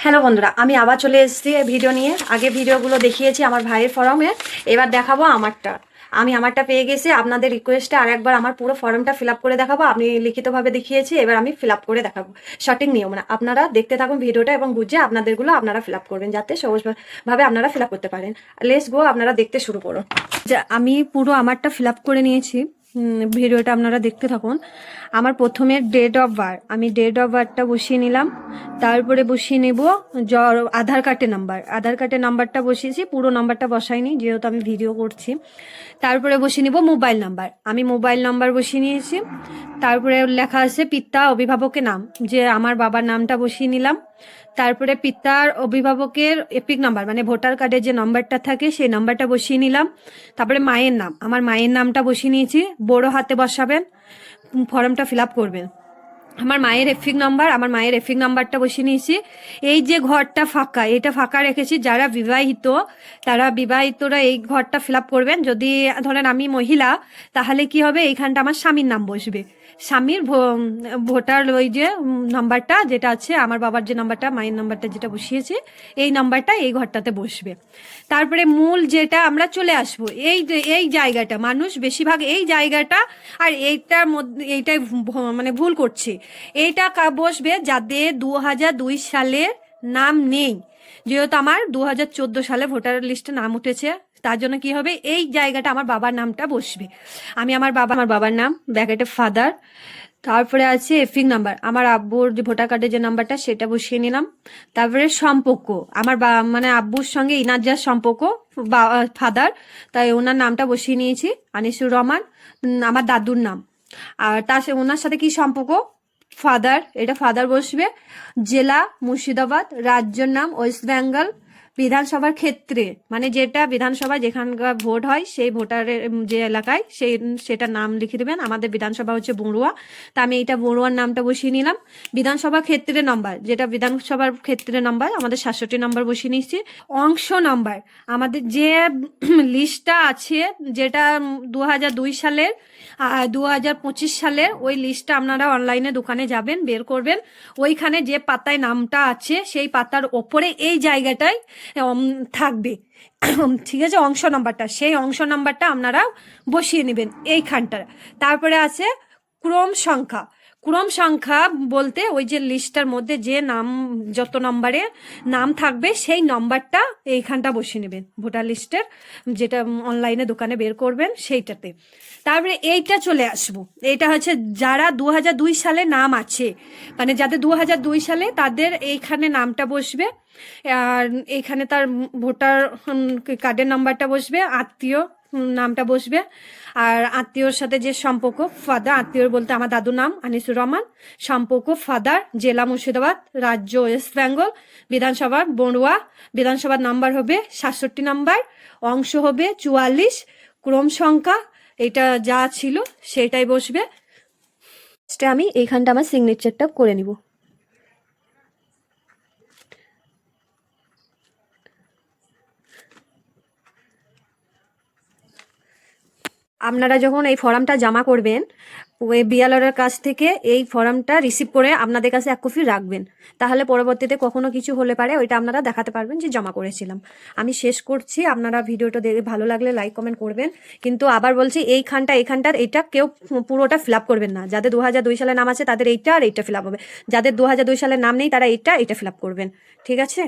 Hello বন্ধুরা, আমি আবার চলে এসেছি ভিডিও নিয়ে। আগে ভিডিওগুলো দেখিয়েছি আমার ভাইয়ের ফর্মে, এবার দেখাবো আমারটা। আমি আমারটা পেয়ে গেছি। আপনাদের রিকোয়েস্টে আর একবার আমার পুরো ফর্মটা ফিল আপ করে দেখাবো। আমি লিখিতভাবে দেখিয়েছি, এবার আমি ফিল আপ করে দেখাবো। সঠিক নিয়ম না, আপনারা দেখতে থাকুন ভিডিওটা এবং বুঝে আপনাদেরগুলো আপনারা ফিল আপ করবেন, যাতে সহজভাবে আপনারা ফিল আপ করতে পারেন। লেটস গো, আপনারা দেখতে শুরু করুন। আমি পুরো আমারটা ফিল আপ করে নিয়েছি। ভিডিওটা আপনারা দেখতে থাকুন। আমার প্রথমে ডেট অফ বার্থ, আমি ডেট অফ বার্থটা বসিয়ে নিলাম। তারপরে বসিয়ে নেব আধার কার্ডের নাম্বার। আধার কার্ডের নাম্বারটা বসিয়েছি, পুরো নাম্বারটা বসাইনি যেহেতু আমি ভিডিও করছি। তারপরে বসিয়ে নেব মোবাইল নাম্বার, আমি মোবাইল নাম্বার বসিয়ে নিয়েছি। তারপরে লেখা আছে পিতা অভিভাবকের নাম, যে আমার বাবার নামটা বসিয়ে নিলাম। তারপরে পিতার অভিভাবকের এপিক নাম্বার, মানে ভোটার কার্ডের যে নাম্বারটা থাকে সেই নাম্বারটা বসিয়ে নিলাম। তারপরে মায়ের নাম, আমার মায়ের নামটা বসিয়ে নিয়েছি। বড় হাতে বসাবেন, ফর্মটা ফিল আপ করবেন। আমার মায়ের এফিক নাম্বার, আমার মায়ের এফিক নাম্বারটা বসিয়ে নিয়েছি। এই যে ঘরটা ফাঁকা, এটা ফাঁকা রেখেছি। যারা বিবাহিত, তারা বিবাহিতরা এই ঘরটা ফিল আপ করবেন। যদি ধরেন আমি মহিলা, তাহলে কি হবে, এইখানটা আমার স্বামীর নাম বসবে। স্বামীর ভোটার ওই যে নাম্বারটা যেটা আছে, আমার বাবার যে নাম্বারটা, মায়ের নাম্বারটা যেটা বসিয়েছি, এই নাম্বারটা এই ঘরটাতে বসবে। তারপরে মূল যেটা আমরা চলে আসবো, এই জায়গাটা মানুষ বেশিরভাগ এই জায়গাটা আর এইটার মধ্যে এইটাই মানে ভুল করছে। এইটা বসবে যাদের 2002 সালের নাম নেই। যেহেতু আমার 2014 সালে ভোটার লিস্টে নাম উঠেছে, তার জন্য কি হবে, এই জায়গাটা আমার বাবার নামটা বসবে। আমি আমার বাবার নাম ব্র্যাকেটে ফাদার। তারপরে আছে এফিক নাম্বার, আমার আব্বুর যে ভোটার কার্ডের যে নাম্বারটা সেটা বসিয়ে নিলাম। তারপরে সম্পর্ক, আমার মানে আব্বুর সঙ্গে ইনার যার সম্পর্ক, ফাদার, তাই ওনার নামটা বসিয়ে নিয়েছি, আনিসুর রহমান, আমার দাদুর নাম। আর তার ওনার সাথে কি সম্পর্ক, ফাদার, এটা ফাদার বসবে। জেলা মুর্শিদাবাদ, রাজ্যের নাম ওয়েস্ট বেঙ্গল। বিধানসভার ক্ষেত্রে, মানে যেটা বিধানসভা যেখানকার ভোট হয় সেই ভোটারের যে এলাকায় সেটার নাম লিখে দেবেন। আমাদের বিধানসভা হচ্ছে বড়ুয়া, তা আমি এইটা বড়ুয়ার নামটা বসিয়ে নিলাম। বিধানসভা ক্ষেত্রের নাম্বার, যেটা বিধানসভার ক্ষেত্রের নাম্বার, আমাদের 67 নাম্বার বসিয়ে নিচ্ছি। অংশ নাম্বার, আমাদের যে লিস্টটা আছে, যেটা 2002 সালের 2025 সালের, ওই লিস্টটা আপনারা অনলাইনে দোকানে যাবেন, বের করবেন। ওইখানে যে পাতায় নামটা আছে সেই পাতার ওপরে এই জায়গাটায় থাকবে, ঠিক আছে, অংশ নাম্বারটা, সেই অংশ নাম্বারটা আপনারা বসিয়ে নেবেন এইখানটা। তারপরে আছে ক্রম সংখ্যা। ক্রম সংখ্যা বলতে ওই যে লিস্টটার মধ্যে যে নাম, যত নম্বরে নাম থাকবে সেই নম্বরটা এইখানটা বসিয়ে নেবেন, ভোটার লিস্টের যেটা অনলাইনে দোকানে বের করবেন সেইটাতে। তারপরে এইটা চলে আসবো, এইটা হচ্ছে যারা 2002 সালে নাম আছে, মানে যাদের 2002 সালে, তাদের এইখানে নামটা বসবে। আর এইখানে তার ভোটার কার্ডের নাম্বারটা বসবে, আত্মীয় নামটা বসবে। আর আত্মীয়র সাথে যে সম্পর্ক, ফাদার, আত্মীয় বলতে আমার দাদুর নাম আনিসুর রহমান, সম্পর্ক ফাদার, জেলা মুর্শিদাবাদ, রাজ্য ওয়েস্ট বেঙ্গল, বিধানসভা বড়ুয়া, বিধানসভার নাম্বার হবে 67 নাম্বার, অংশ হবে 44, ক্রম সংখ্যা এটা যা ছিল সেটাই বসবে। আমি এইখানটা আমার সিগনেচারটা করে নিব। আপনারা যখন এই ফর্মটা জমা করবেন, ওই বিএলআরের কাছ থেকে এই ফর্মটা রিসিভ করে আপনাদের কাছে 1 কপি রাখবেন। তাহলে পরবর্তীতে কখনো কিছু হলে পারে ওইটা আপনারা দেখাতে পারবেন যে জমা করেছিলাম। আমি শেষ করছি, আপনারা ভিডিওটা দেখে ভালো লাগলে লাইক কমেন্ট করবেন। কিন্তু আবার বলছি, এইখানটার এইটা কেউ পুরোটা ফিল আপ করবেন না। যাদের 2002 সালে নাম আছে তাদের এইটা আর এইটা ফিল আপ হবে। যাদের 2002 সালের নাম নেই তারা এইটা ফিল আপ করবেন, ঠিক আছে।